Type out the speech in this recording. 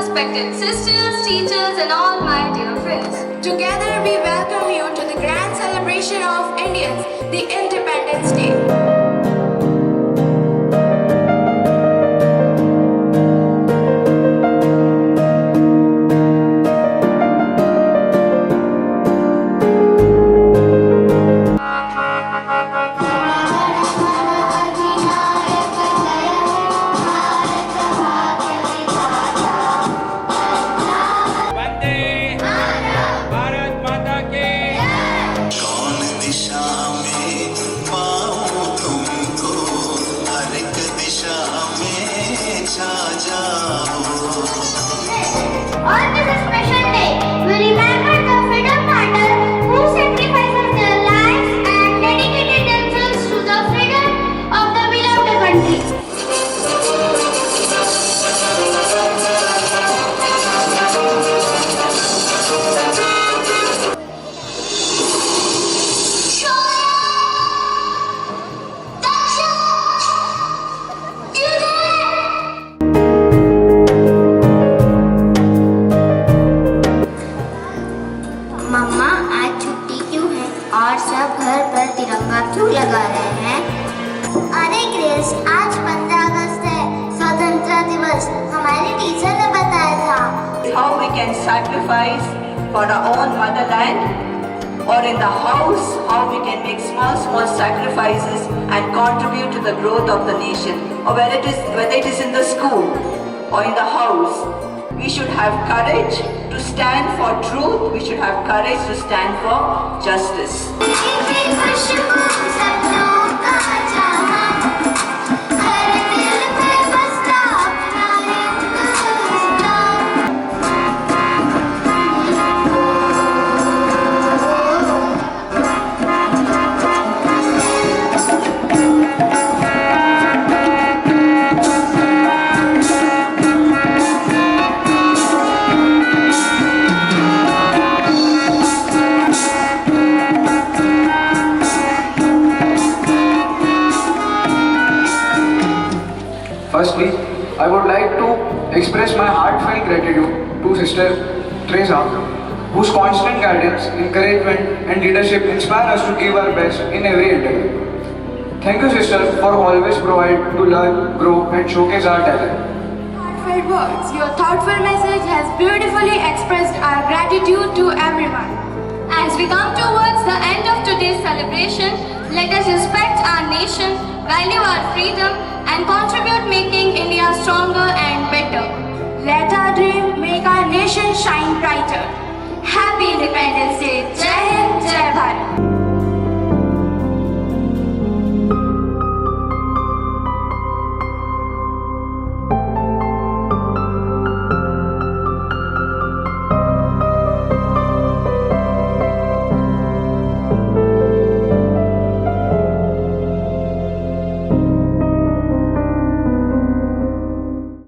respected sisters, teachers, and all my dear friends. Together we welcome you to the grand celebration of Indians, the Independence Day. On this special day, we remember the freedom fighters who sacrificed their lives and dedicated themselves to the freedom of the beloved country. मम्मा आज छुट्टी क्यों है और सब घर पर तिरंगा क्यों लगा रहे हैं? अरे ग्रेस, आज 15 अगस्त है, स्वतंत्रता दिवस। हमारे टीचर ने बताया था। How we can sacrifice for our own motherland, or in the house, how we can make small sacrifices and contribute to the growth of the nation, or whether it is in the school or in the house. We should have courage to stand for truth. We should have courage to stand for justice. Firstly, I would like to express my heartfelt gratitude to Sister Teresa, whose constant guidance, encouragement and leadership inspire us to give our best in every endeavor. Thank you, Sister, for always provide to learn, grow and showcase our talent. Heartfelt words, your thoughtful message has beautifully expressed our gratitude to everyone. As we come towards the end of today's celebration, let us respect our nation, value our freedom, and contribute making India stronger and better. Let our dream make our nation shine brighter. Happy Independence Day! Jai Hind, Jai Bharat!